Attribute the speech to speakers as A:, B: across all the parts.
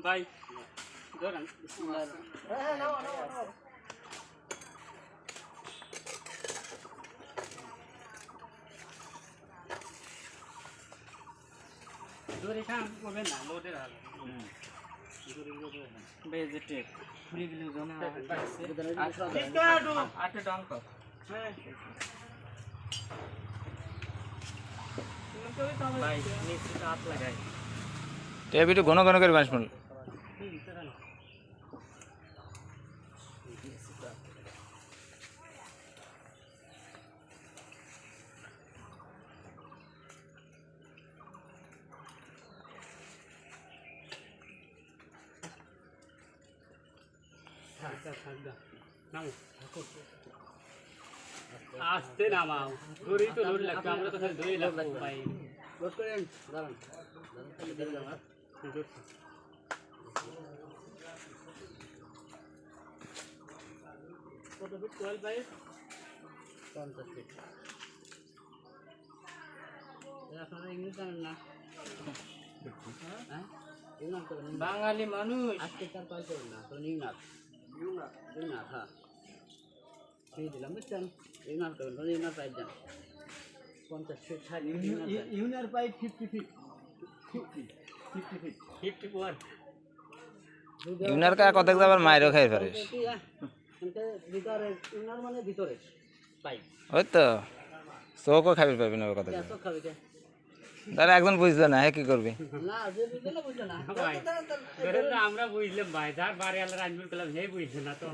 A: ভাই ধরেন
B: হ্যাঁ নাও নাও নাও
A: ধরে খান করবেন না লোডের হাল
C: বেজেটেক ফ্রি গ্লু জমা আছে আটে ডাউন কর ভাই নিচে হাত লাগাই
D: টেপ একটু ঘন ঘন করে বাঁশ শুন
A: আস্তে নামাও ধরেই তো লোড লাগবে আমরা তো খালি ধরেই লাগবে ভাই
B: লোড করেন দাঁড়ান খালি ধরে যান
A: কত ফিট 12 বাই
B: 50 ফিট আপনারা ইংলিশ জানেন না হ্যাঁ ইংলিশ করেন
C: বাঙালি মানুষ
B: আজকে তার পাই করেন না তো ইংলিশ ইংলিশ হ্যাঁ সেই দিলাম বুঝছেন ইংলিশ করেন তো ইংলিশ পাই যান 50 ফিট 60 ফিট ইউনার পাই 50 ফিট 50 ফিট
A: 51
D: ইউনার কা কতক যাবার মাইরও খাই পারিস
B: ভিতরে ইউনার মানে ভিতরে পাইপ
D: ওই তো চোখও খাবি পারবি না কত
B: এত খাবে কে
D: তাহলে একজন বুঝবে না কি করবি
B: না যে বুঝলো না বুঝলো না
A: ভাই ধরেন না আমরা বুঝলাম ভাই যার বাড়ি আল্লাহ রাজমুল কালাম হে বুঝছে না তো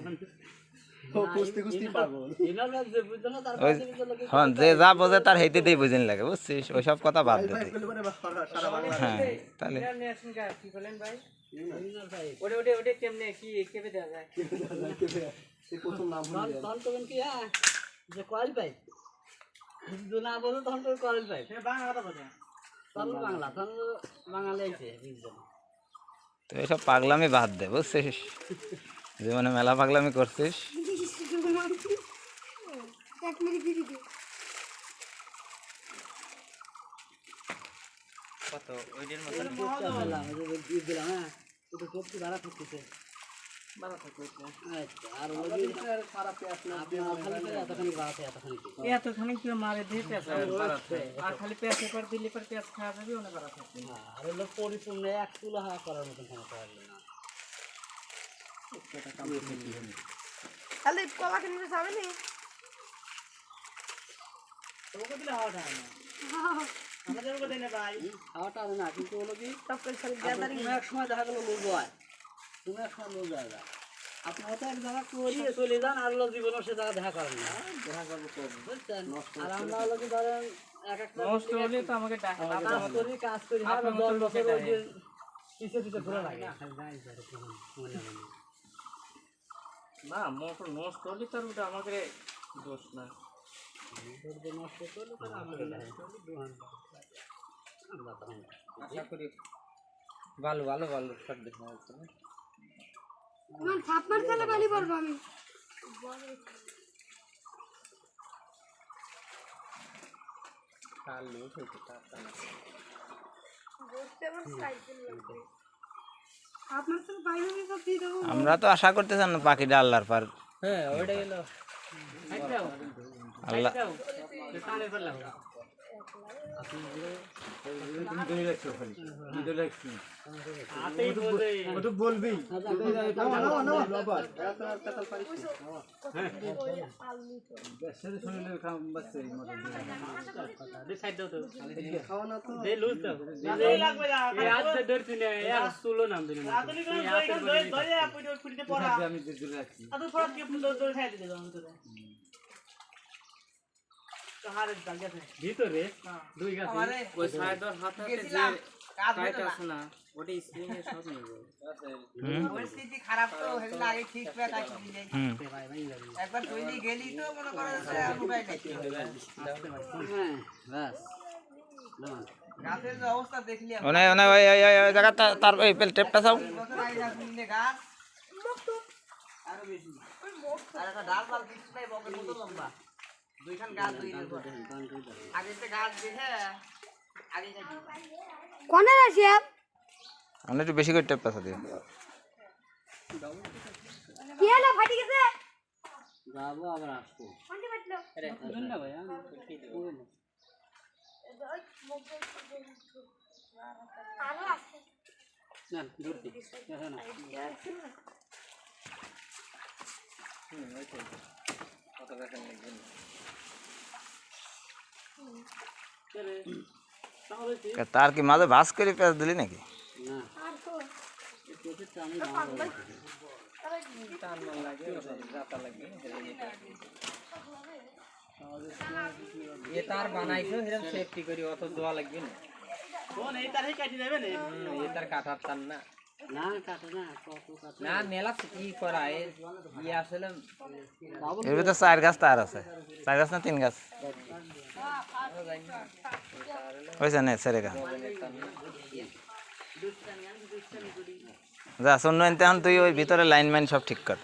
B: ও কুস্তি কুস্তি পাগল ইউনার মানে যে বুঝলো না তার
D: ওই
B: কাছে বুঝলো কি
D: হ্যাঁ যে যা বোঝে তার হেইতেই বুঝিন লাগে বুঝছিস ওইসব কথা বাদ দে তুই। হ্যাঁ তাহলে
C: নেশন গা কি বলেন ভাই
B: ইউনার পাইপ
C: ওটা কেমনে কি কেবে দেওয়া যায়
B: এই প্রথম নাম হল তখন করবেন কি হ্যাঁ যে কয়েল পাইপ যদি না বলো তখন তো কয়েল পাইপ
C: সে বাংলা কথা বলে
B: তখন বাংলা তখন বাঙালি আছে বুঝছেন
D: তো এইসব পাগলামি বাদ দে বুঝছিস জীবনে মেলা পাগলামি করছিস
C: কত ওইটার মতন
B: দিলাম দিলাম হ্যাঁ একটু সবজি ভাড়া থাকতেছে
C: বাবা থাকবে
B: আচ্ছা আর ওই খারাপ পেঁয়াজ না আপনি খালি করে এতখানি বাড়াতে এতখানি
C: এতখানি কি মারে দিয়ে পেঁয়াজ আর খালি পেঁয়াজ পর দিলে পর পেঁয়াজ খাওয়া যাবে অনেক বাড়া থাকবে
B: আর হলো পরিপূর্ণ এক তুলা হাওয়া করার মতন ক্ষমতা পারবে না
E: তাহলে কলা কিনে যাবে নি
C: তোমাকে দিলে হাওয়াটা হয় না আমাদের ওকে দেনে ভাই
B: হাওয়াটা হবে না কিন্তু হলো কি
E: সব করে খালি
B: আপনার কোনো এক সময় দেখা গেলো লোক হয় কোনো এক সময় লোক যায় না আপনি হয়তো এক জায়গা করিয়ে চলে যান আর হলো জীবনের সে জায়গা দেখা করেন না দেখা করবো বুঝছেন আর আমরা হলো কি ধরেন এক একটা
C: নষ্ট হলে তো আমাকে ডাকা
B: কাজ করি হ্যাঁ 10 বছর ওই যে পিছে পিছে ঘোরা লাগে
C: না মোটর নষ্ট হলে তার ওটা আমাকে দোষ না
B: নষ্ট করলে তার আমাদের
C: আশা করি ভালো ভালো ভালো সব দেখা যাচ্ছে না
E: তোমার থাপ্পড় খেলে বালি পড়বো আমি
C: কাল লেট হয়েছে তার
E: বসতে আমার সাইকেল লাগবে আপনার তো বাইরে সব দিয়ে দেবো
D: আমরা তো আশা করতেছেন না পাখিটা আল্লাহর পার
C: হ্যাঁ ওইটা গেল
D: আল্লাহ
A: কানে পড়লাম
B: বলবি
A: ভিতরে দুই গাছ
C: ওই সাইডর হাতে যে কাইট আছে না ওটা স্প্রিং এর সব নিব
F: পরিস্থিতি খারাপ তো হেগুলো আগে ঠিক করে কাজ করে যাই একবার তৈরি গেলি তো মনে করো উপায় নেই
B: হ্যাঁ বাস
F: গাছের যে অবস্থা দেখলি
D: ওনে ওনে ওই ওই জায়গা তার এই টেপটা চাও
F: বছর আগে না শুনলে গাছ আরো বেশি আর একটা ডাল পাল কিছু নাই বকের মতো লম্বা দুইখান গাছ তৈরি করে আগে একটা গাছ দেখে আগে
E: কোনে রাশি
D: আমরা একটু বেশি করে টেপ পেঁচা দিও
E: কি হলো ফাটি গেছে
B: যাবো আবার আসবো
E: কোনটি ফাটলো
B: বুঝুন না ভাই আমি পুরো না।
E: আরো আছে
B: না দূর দিক দেখো না তাহলে কি
D: তার কি মাঝে ভাস করে পেঁচ দিলি নাকি
B: না
E: আর তো
B: চোখের টানি
C: টান না লাগে রাতা লাগে এ তার বানাইছো এরকম সেফটি করি অত দোয়া লাগবে না
B: কোন এই তারই কাটি দেবে না
C: এ তার কাটার টান না
B: না কাটে না কত কাটে
C: না মেলা কি করা ই আসলে
D: এর ভিতরে 4 গাছ তার আছে 4 গাছ না 3 গাছ হয়েছে না সেরে গা যা শূন্য এনতে তুই ওই ভিতরে লাইন মাইন সব ঠিক কর